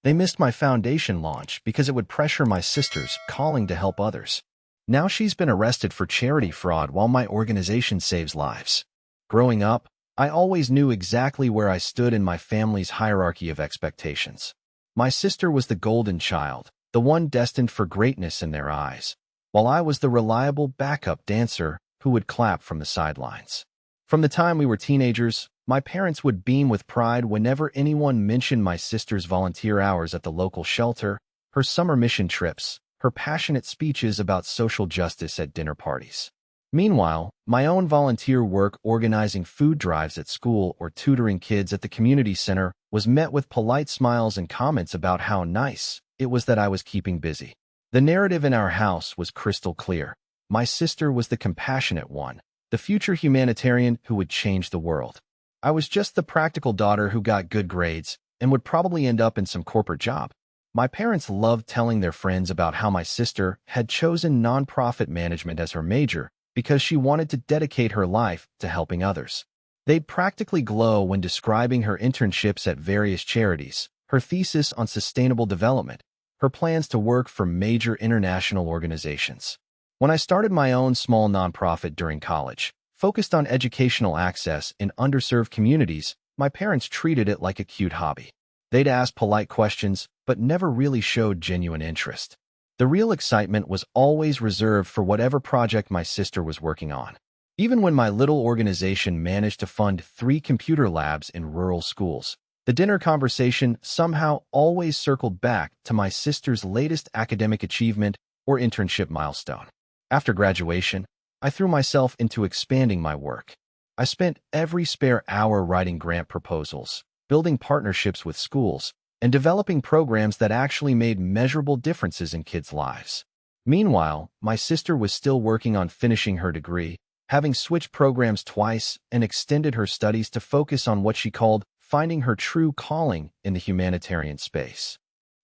They missed my foundation launch because it would pressure my sister's calling to help others. Now she's been arrested for charity fraud while my organization saves lives. Growing up, I always knew exactly where I stood in my family's hierarchy of expectations. My sister was the golden child, the one destined for greatness in their eyes, while I was the reliable backup dancer who would clap from the sidelines. From the time we were teenagers, my parents would beam with pride whenever anyone mentioned my sister's volunteer hours at the local shelter, her summer mission trips, her passionate speeches about social justice at dinner parties. Meanwhile, my own volunteer work organizing food drives at school or tutoring kids at the community center was met with polite smiles and comments about how nice it was that I was keeping busy. The narrative in our house was crystal clear. My sister was the compassionate one, the future humanitarian who would change the world. I was just the practical daughter who got good grades and would probably end up in some corporate job. My parents loved telling their friends about how my sister had chosen nonprofit management as her major because she wanted to dedicate her life to helping others. They'd practically glow when describing her internships at various charities, her thesis on sustainable development, her plans to work for major international organizations. When I started my own small nonprofit during college, focused on educational access in underserved communities, my parents treated it like a cute hobby. They'd ask polite questions, but never really showed genuine interest. The real excitement was always reserved for whatever project my sister was working on. Even when my little organization managed to fund 3 computer labs in rural schools, the dinner conversation somehow always circled back to my sister's latest academic achievement or internship milestone. After graduation, I threw myself into expanding my work. I spent every spare hour writing grant proposals, building partnerships with schools, and developing programs that actually made measurable differences in kids' lives. Meanwhile, my sister was still working on finishing her degree, having switched programs twice and extended her studies to focus on what she called finding her true calling in the humanitarian space.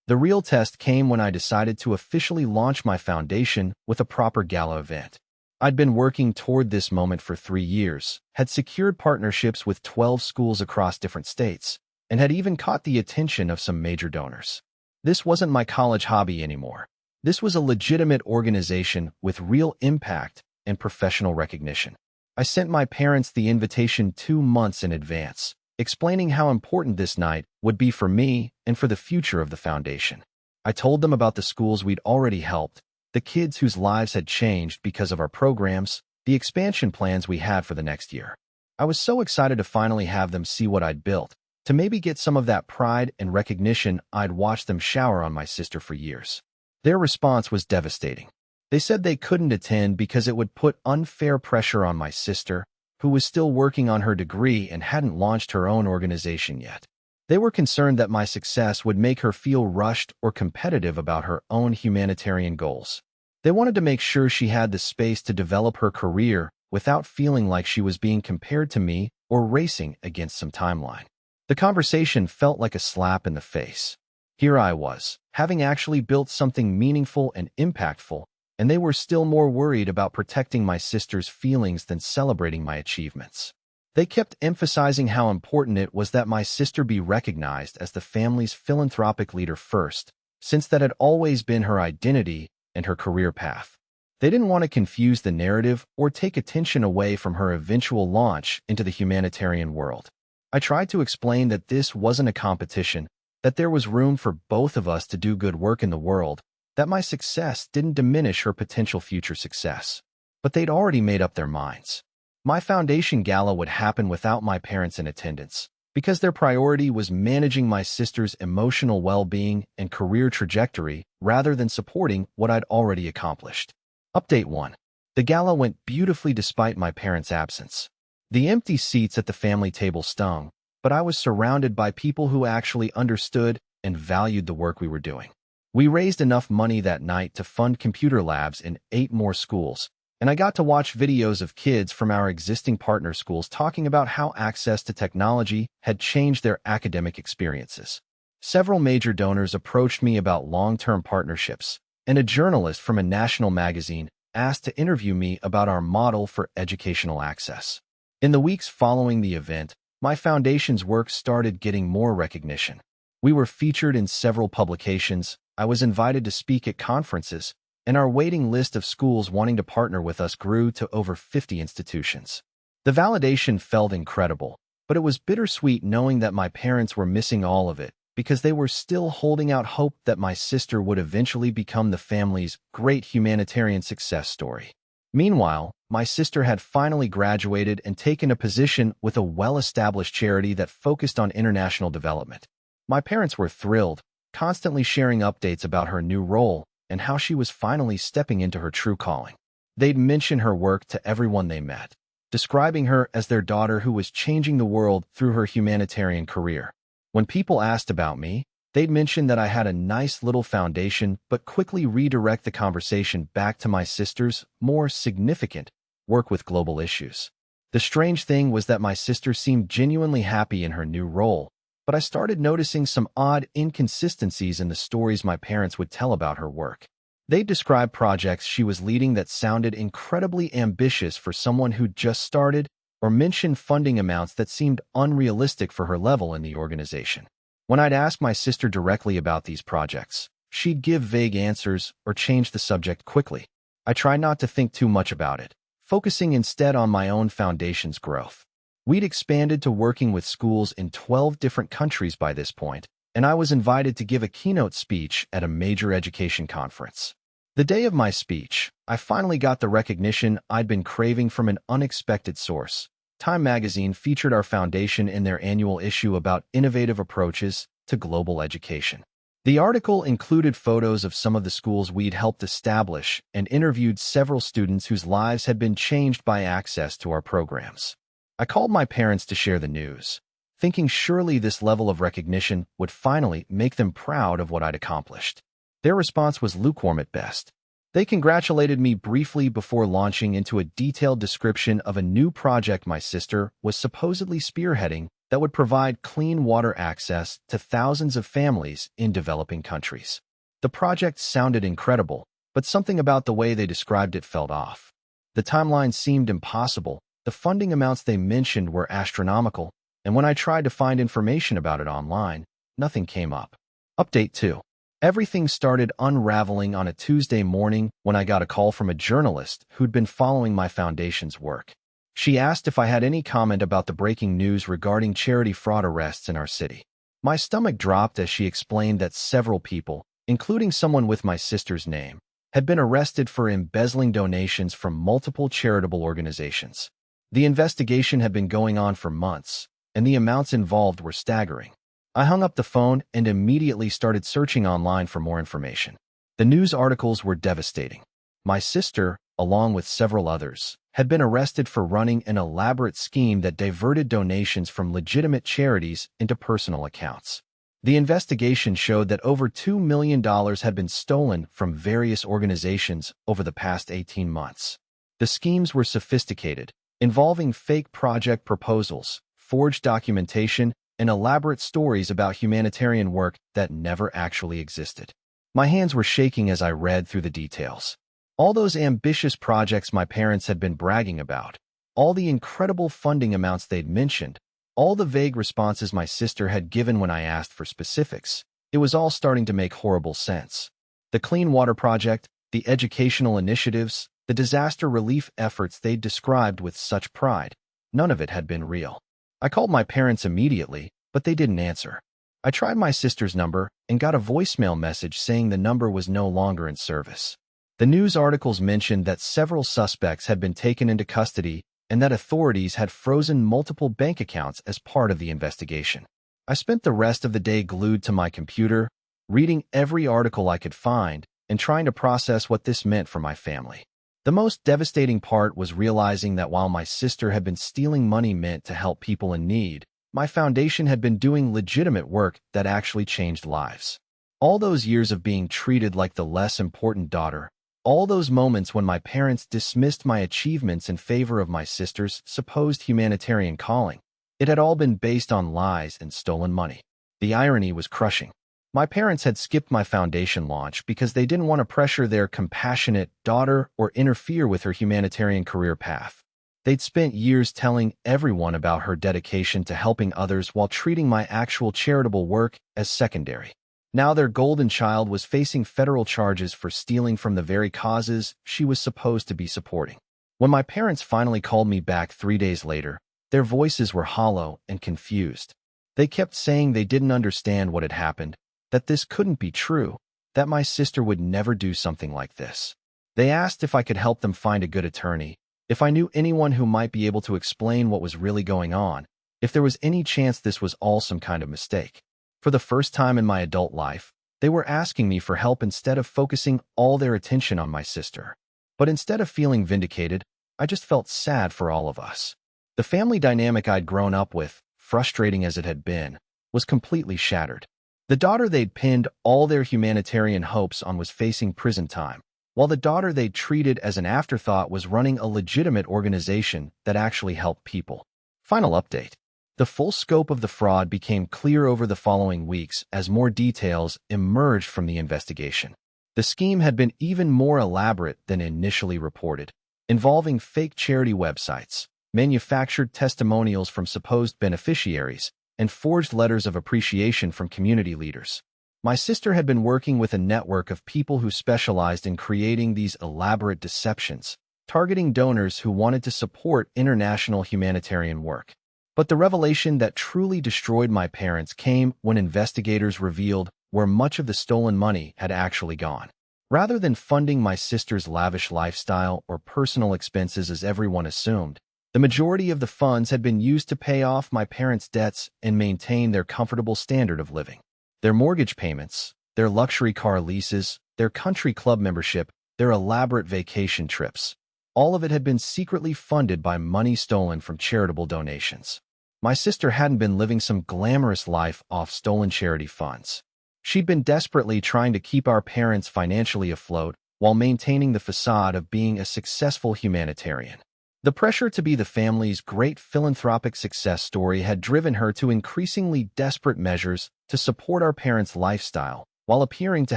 The real test came when I decided to officially launch my foundation with a proper gala event. I'd been working toward this moment for 3 years, had secured partnerships with 12 schools across different states, and had even caught the attention of some major donors. This wasn't my college hobby anymore. This was a legitimate organization with real impact and professional recognition. I sent my parents the invitation 2 months in advance, explaining how important this night would be for me and for the future of the foundation. I told them about the schools we'd already helped, the kids whose lives had changed because of our programs, the expansion plans we had for the next year. I was so excited to finally have them see what I'd built, to maybe get some of that pride and recognition I'd watched them shower on my sister for years. Their response was devastating. They said they couldn't attend because it would put unfair pressure on my sister, who was still working on her degree and hadn't launched her own organization yet. They were concerned that my success would make her feel rushed or competitive about her own humanitarian goals. They wanted to make sure she had the space to develop her career without feeling like she was being compared to me or racing against some timeline. The conversation felt like a slap in the face. Here I was, having actually built something meaningful and impactful, and they were still more worried about protecting my sister's feelings than celebrating my achievements. They kept emphasizing how important it was that my sister be recognized as the family's philanthropic leader first, since that had always been her identity and her career path. They didn't want to confuse the narrative or take attention away from her eventual launch into the humanitarian world. I tried to explain that this wasn't a competition, that there was room for both of us to do good work in the world, that my success didn't diminish her potential future success. But they'd already made up their minds. My foundation gala would happen without my parents in attendance, because their priority was managing my sister's emotional well-being and career trajectory rather than supporting what I'd already accomplished. Update 1. The gala went beautifully despite my parents' absence. The empty seats at the family table stung, but I was surrounded by people who actually understood and valued the work we were doing. We raised enough money that night to fund computer labs in 8 more schools, and I got to watch videos of kids from our existing partner schools talking about how access to technology had changed their academic experiences. Several major donors approached me about long-term partnerships, and a journalist from a national magazine asked to interview me about our model for educational access. In the weeks following the event, my foundation's work started getting more recognition. We were featured in several publications, I was invited to speak at conferences, and our waiting list of schools wanting to partner with us grew to over 50 institutions. The validation felt incredible, but it was bittersweet knowing that my parents were missing all of it because they were still holding out hope that my sister would eventually become the family's great humanitarian success story. Meanwhile, my sister had finally graduated and taken a position with a well-established charity that focused on international development. My parents were thrilled, constantly sharing updates about her new role and how she was finally stepping into her true calling. They'd mention her work to everyone they met, describing her as their daughter who was changing the world through her humanitarian career. When people asked about me, they'd mention that I had a nice little foundation but quickly redirect the conversation back to my sister's more significant work with global issues. The strange thing was that my sister seemed genuinely happy in her new role, but I started noticing some odd inconsistencies in the stories my parents would tell about her work. They'd describe projects she was leading that sounded incredibly ambitious for someone who'd just started, or mention funding amounts that seemed unrealistic for her level in the organization. When I'd ask my sister directly about these projects, she'd give vague answers or change the subject quickly. I tried not to think too much about it, focusing instead on my own foundation's growth. We'd expanded to working with schools in 12 different countries by this point, and I was invited to give a keynote speech at a major education conference. The day of my speech, I finally got the recognition I'd been craving from an unexpected source. Time magazine featured our foundation in their annual issue about innovative approaches to global education. The article included photos of some of the schools we'd helped establish and interviewed several students whose lives had been changed by access to our programs. I called my parents to share the news, thinking surely this level of recognition would finally make them proud of what I'd accomplished. Their response was lukewarm at best. They congratulated me briefly before launching into a detailed description of a new project my sister was supposedly spearheading that would provide clean water access to thousands of families in developing countries. The project sounded incredible, but something about the way they described it felt off. The timeline seemed impossible, the funding amounts they mentioned were astronomical, and when I tried to find information about it online, nothing came up. Update 2. Everything started unraveling on a Tuesday morning when I got a call from a journalist who'd been following my foundation's work. She asked if I had any comment about the breaking news regarding charity fraud arrests in our city. My stomach dropped as she explained that several people, including someone with my sister's name, had been arrested for embezzling donations from multiple charitable organizations. The investigation had been going on for months, and the amounts involved were staggering. I hung up the phone and immediately started searching online for more information. The news articles were devastating. My sister, along with several others, had been arrested for running an elaborate scheme that diverted donations from legitimate charities into personal accounts. The investigation showed that over $2 million had been stolen from various organizations over the past 18 months. The schemes were sophisticated, involving fake project proposals, forged documentation, and elaborate stories about humanitarian work that never actually existed. My hands were shaking as I read through the details. All those ambitious projects my parents had been bragging about, all the incredible funding amounts they'd mentioned, all the vague responses my sister had given when I asked for specifics, it was all starting to make horrible sense. The Clean Water Project, the educational initiatives, the disaster relief efforts they'd described with such pride, none of it had been real. I called my parents immediately, but they didn't answer. I tried my sister's number and got a voicemail message saying the number was no longer in service. The news articles mentioned that several suspects had been taken into custody and that authorities had frozen multiple bank accounts as part of the investigation. I spent the rest of the day glued to my computer, reading every article I could find and trying to process what this meant for my family. The most devastating part was realizing that while my sister had been stealing money meant to help people in need, my foundation had been doing legitimate work that actually changed lives. All those years of being treated like the less important daughter, all those moments when my parents dismissed my achievements in favor of my sister's supposed humanitarian calling, it had all been based on lies and stolen money. The irony was crushing. My parents had skipped my foundation launch because they didn't want to pressure their compassionate daughter or interfere with her humanitarian career path. They'd spent years telling everyone about her dedication to helping others while treating my actual charitable work as secondary. Now their golden child was facing federal charges for stealing from the very causes she was supposed to be supporting. When my parents finally called me back 3 days later, their voices were hollow and confused. They kept saying they didn't understand what had happened, that this couldn't be true, that my sister would never do something like this. They asked if I could help them find a good attorney, if I knew anyone who might be able to explain what was really going on, if there was any chance this was all some kind of mistake. For the first time in my adult life, they were asking me for help instead of focusing all their attention on my sister. But instead of feeling vindicated, I just felt sad for all of us. The family dynamic I'd grown up with, frustrating as it had been, was completely shattered. The daughter they'd pinned all their humanitarian hopes on was facing prison time, while the daughter they'd treated as an afterthought was running a legitimate organization that actually helped people. Final update. The full scope of the fraud became clear over the following weeks as more details emerged from the investigation. The scheme had been even more elaborate than initially reported, involving fake charity websites, manufactured testimonials from supposed beneficiaries, and forged letters of appreciation from community leaders. My sister had been working with a network of people who specialized in creating these elaborate deceptions, targeting donors who wanted to support international humanitarian work. But the revelation that truly destroyed my parents came when investigators revealed where much of the stolen money had actually gone. Rather than funding my sister's lavish lifestyle or personal expenses as everyone assumed, the majority of the funds had been used to pay off my parents' debts and maintain their comfortable standard of living. Their mortgage payments, their luxury car leases, their country club membership, their elaborate vacation trips. All of it had been secretly funded by money stolen from charitable donations. My sister hadn't been living some glamorous life off stolen charity funds. She'd been desperately trying to keep our parents financially afloat while maintaining the facade of being a successful humanitarian. The pressure to be the family's great philanthropic success story had driven her to increasingly desperate measures to support our parents' lifestyle while appearing to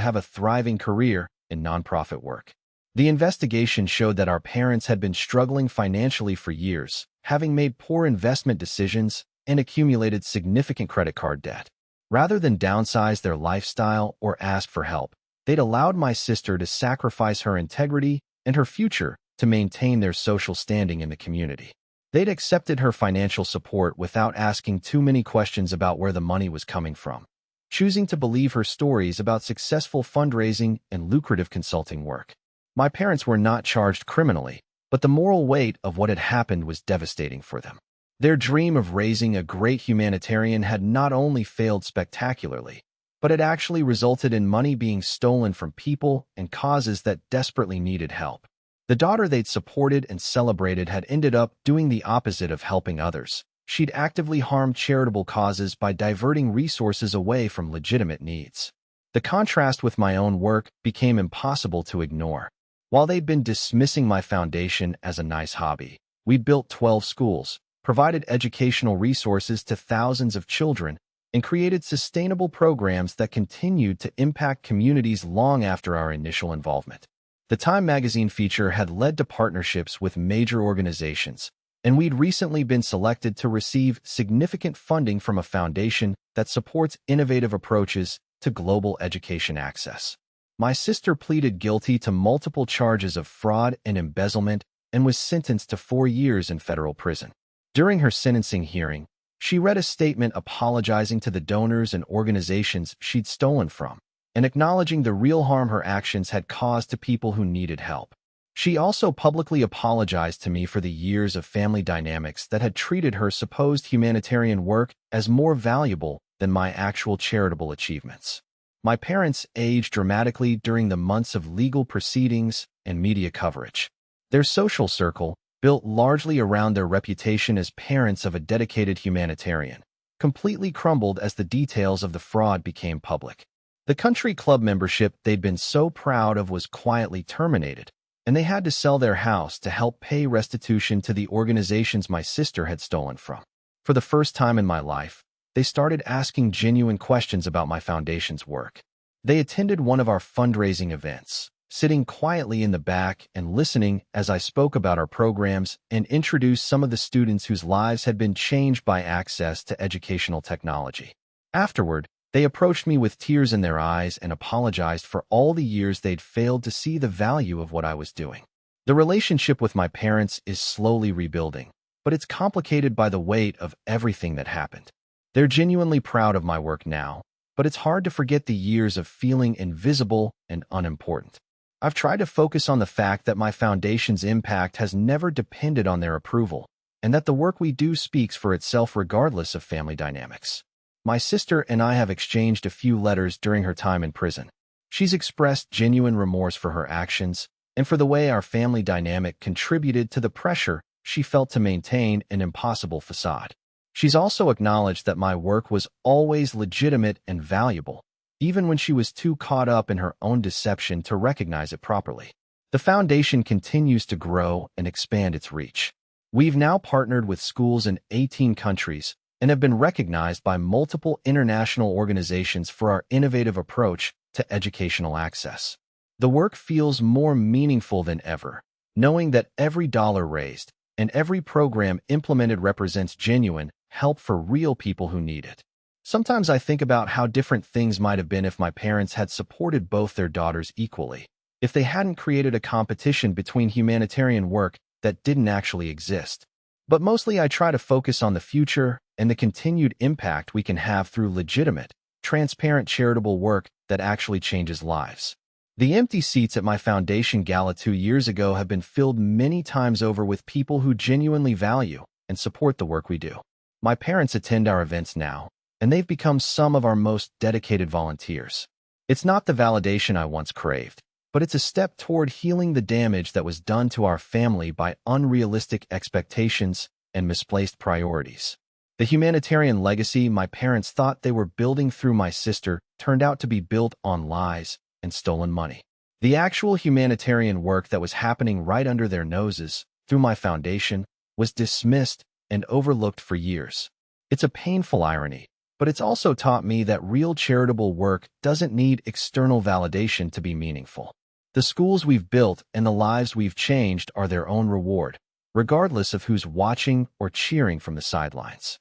have a thriving career in nonprofit work. The investigation showed that our parents had been struggling financially for years, having made poor investment decisions and accumulated significant credit card debt. Rather than downsize their lifestyle or ask for help, they'd allowed my sister to sacrifice her integrity and her future to maintain their social standing in the community. They'd accepted her financial support without asking too many questions about where the money was coming from, choosing to believe her stories about successful fundraising and lucrative consulting work. My parents were not charged criminally, but the moral weight of what had happened was devastating for them. Their dream of raising a great humanitarian had not only failed spectacularly, but had actually resulted in money being stolen from people and causes that desperately needed help. The daughter they'd supported and celebrated had ended up doing the opposite of helping others. She'd actively harmed charitable causes by diverting resources away from legitimate needs. The contrast with my own work became impossible to ignore. While they'd been dismissing my foundation as a nice hobby, we'd built 12 schools, provided educational resources to thousands of children, and created sustainable programs that continued to impact communities long after our initial involvement. The Time magazine feature had led to partnerships with major organizations, and we'd recently been selected to receive significant funding from a foundation that supports innovative approaches to global education access. My sister pleaded guilty to multiple charges of fraud and embezzlement and was sentenced to 4 years in federal prison. During her sentencing hearing, she read a statement apologizing to the donors and organizations she'd stolen from, and acknowledging the real harm her actions had caused to people who needed help. She also publicly apologized to me for the years of family dynamics that had treated her supposed humanitarian work as more valuable than my actual charitable achievements. My parents aged dramatically during the months of legal proceedings and media coverage. Their social circle, built largely around their reputation as parents of a dedicated humanitarian, completely crumbled as the details of the fraud became public. The country club membership they'd been so proud of was quietly terminated, and they had to sell their house to help pay restitution to the organizations my sister had stolen from. For the first time in my life, they started asking genuine questions about my foundation's work. They attended one of our fundraising events, sitting quietly in the back and listening as I spoke about our programs and introduced some of the students whose lives had been changed by access to educational technology. Afterward, they approached me with tears in their eyes and apologized for all the years they'd failed to see the value of what I was doing. The relationship with my parents is slowly rebuilding, but it's complicated by the weight of everything that happened. They're genuinely proud of my work now, but it's hard to forget the years of feeling invisible and unimportant. I've tried to focus on the fact that my foundation's impact has never depended on their approval, and that the work we do speaks for itself regardless of family dynamics. My sister and I have exchanged a few letters during her time in prison. She's expressed genuine remorse for her actions and for the way our family dynamic contributed to the pressure she felt to maintain an impossible facade. She's also acknowledged that my work was always legitimate and valuable, even when she was too caught up in her own deception to recognize it properly. The foundation continues to grow and expand its reach. We've now partnered with schools in 18 countries and have been recognized by multiple international organizations for our innovative approach to educational access. The work feels more meaningful than ever, knowing that every dollar raised and every program implemented represents genuine help for real people who need it. Sometimes I think about how different things might have been if my parents had supported both their daughters equally, if they hadn't created a competition between humanitarian work that didn't actually exist. But mostly I try to focus on the future and the continued impact we can have through legitimate, transparent charitable work that actually changes lives. The empty seats at my foundation gala 2 years ago have been filled many times over with people who genuinely value and support the work we do. My parents attend our events now, and they've become some of our most dedicated volunteers. It's not the validation I once craved, but it's a step toward healing the damage that was done to our family by unrealistic expectations and misplaced priorities. The humanitarian legacy my parents thought they were building through my sister turned out to be built on lies and stolen money. The actual humanitarian work that was happening right under their noses through my foundation was dismissed and overlooked for years. It's a painful irony, but it's also taught me that real charitable work doesn't need external validation to be meaningful. The schools we've built and the lives we've changed are their own reward, regardless of who's watching or cheering from the sidelines.